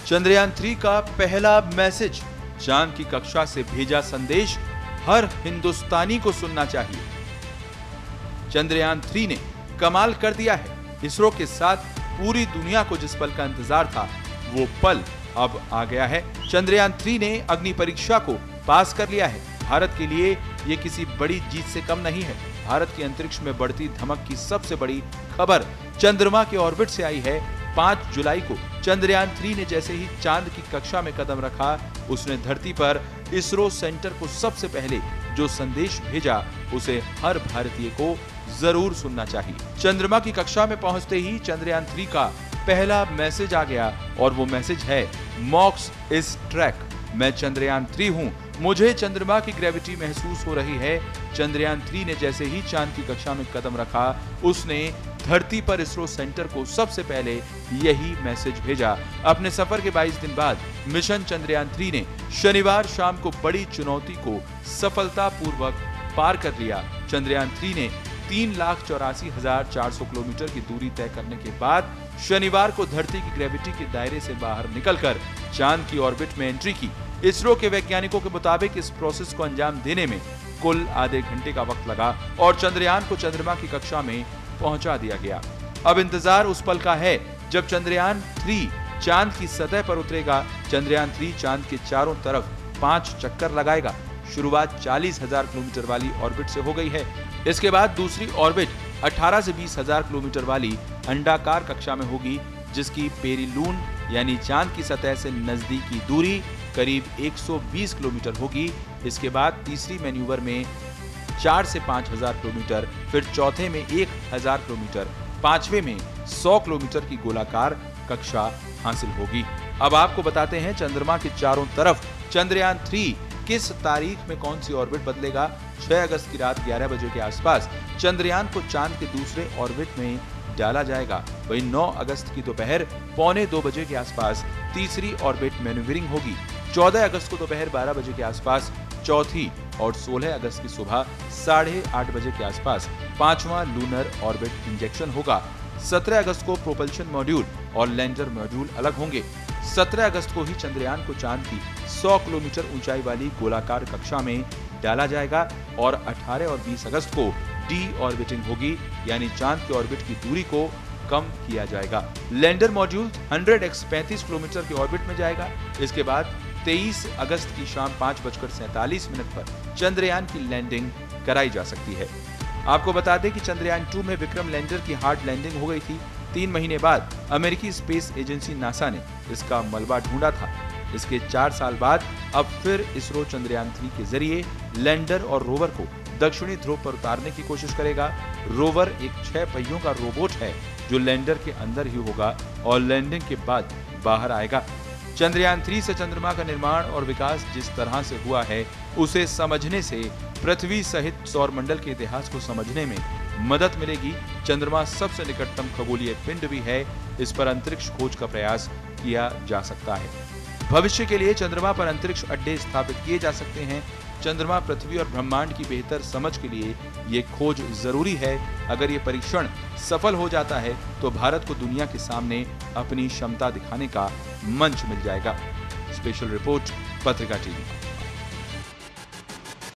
चंद्रयान 3 का पहला मैसेज, चांद की कक्षा से भेजा संदेश हर हिंदुस्तानी को सुनना चाहिए। चंद्रयान 3 ने कमाल कर दिया है। इसरो के साथ पूरी दुनिया को जिस पल का इंतजार था, वो पल अब आ गया है। चंद्रयान 3 ने अग्नि परीक्षा को पास कर लिया है। भारत के लिए ये किसी बड़ी जीत से कम नहीं है। भारत के अंतरिक्ष में बढ़ती धमक की सबसे बड़ी खबर चंद्रमा के ऑर्बिट से आई है। 5 जुलाई को चंद्रयान 3 ने जैसे ही चांद की कक्षा में कदम रखा, उसने धरती पर इसरो सेंटर को सबसे पहले जो संदेश भेजा, उसे हर भारतीय को जरूर सुनना चाहिए। चंद्रमा की कक्षा में पहुंचते ही चंद्रयान 3 का पहला मैसेज आ गया और वो मैसेज है, मॉक्स इज ट्रैक। मैं चंद्रयान 3 हूं, मुझे चंद्रमा की ग्रेविटी महसूस हो रही है। चंद्रयान 3 ने जैसे ही चांद की कक्षा में कदम रखा, उसने धरती पर इसरो सेंटर को सबसे पहले यही मैसेज भेजा। अपने सफर के 22 दिन बाद मिशन चंद्रयान 3 ने शनिवार शाम को बड़ी चुनौती को सफलतापूर्वक पार कर लिया। चंद्रयान 3 ने 3,84,400 किलोमीटर की दूरी तय करने के बाद शनिवार को धरती की ग्रेविटी के दायरे से बाहर निकलकर चांद की ऑर्बिट में एंट्री की। इसरो के वैज्ञानिकों के मुताबिक इस प्रोसेस को अंजाम देने में कुल आधे घंटे का वक्त लगा और चंद्रयान को चंद्रमा की कक्षा में पहुंचा दिया गया। अब इंतजार उस पल का है जब चंद्रयान 3 चांद की सतह पर उतरेगा। चंद्रयान 3 चांद के चारों तरफ 5 चक्कर लगाएगा। शुरुआत 40,000 किलोमीटर वाली ऑर्बिट से हो गई है। इसके बाद दूसरी ऑर्बिट 18 से 20,000 किलोमीटर वाली अंडाकार कक्षा में होगी, जिसकी पेरिलून यानी चांद की सतह से नजदीकी दूरी करीब 120 किलोमीटर होगी। इसके बाद तीसरी मैन्यूवर में 4 से 5,000 किलोमीटर, फिर चौथे में 1,000 किलोमीटर, पांचवे में 100 किलोमीटर की गोलाकार कक्षा हासिल होगी। अब आपको बताते हैं चंद्रमा के चारों तरफ चंद्रयान 3 किस तारीख में कौन सी ऑर्बिट बदलेगा। 6 अगस्त की रात 11 बजे के आसपास चंद्रयान को चांद के दूसरे ऑर्बिट में डाला जाएगा। वहीं 9 अगस्त की दोपहर 1:45 बजे के आसपास तीसरी ऑर्बिट मैन्यूवरिंग होगी। 14 अगस्त को दोपहर 12 बजे के आसपास चौथी और 16 अगस्त की सुबह 8:30 बजे के आसपास पांचवां लूनर ऑर्बिट इंजेक्शन होगा। 17 अगस्त को प्रोपल्शन मॉड्यूल और लैंडर मॉड्यूल अलग होंगे। 17 अगस्त को ही चंद्रयान को चांद की 100 किलोमीटर ऊंचाई वाली गोलाकार कक्षा में डाला जाएगा और 18 और 20 अगस्त को डी ऑर्बिटिंग होगी, यानी चांद के ऑर्बिट की दूरी को कम किया जाएगा। लैंडर मॉड्यूल 100x35 किलोमीटर की ऑर्बिट में जाएगा। इसके बाद 23 अगस्त की शाम 5:47 पर चंद्रयान की लैंडिंग कराई जा सकती है। आपको बता दें कि चंद्रयान 2 में विक्रम लैंडर की हार्ड लैंडिंग हो गई थी। 3 महीने बाद अमेरिकी स्पेस एजेंसी नासा ने इसका मलबा ढूंढा था। इसके 4 साल बाद अब फिर इसरो चंद्रयान 3 के जरिए लैंडर और रोवर को दक्षिणी ध्रुव पर उतारने की कोशिश करेगा। रोवर एक 6 पहियों का रोबोट है जो लैंडर के अंदर ही होगा और लैंडिंग के बाद बाहर आएगा। चंद्रयान 3 से चंद्रमा का निर्माण और विकास जिस तरह से हुआ है, उसे समझने से पृथ्वी सहित सौरमंडल के इतिहास को समझने में मदद मिलेगी। चंद्रमा सबसे निकटतम खगोलीय पिंड भी है। इस पर अंतरिक्ष खोज का प्रयास किया जा सकता है। भविष्य के लिए चंद्रमा पर अंतरिक्ष अड्डे स्थापित किए जा सकते हैं। चंद्रमा, पृथ्वी और ब्रह्मांड की बेहतर समझ के लिए ये खोज जरूरी है। अगर ये परीक्षण सफल हो जाता है तो भारत को दुनिया के सामने अपनी क्षमता दिखाने का मंच मिल जाएगा। स्पेशल रिपोर्ट, पत्रिका टीवी।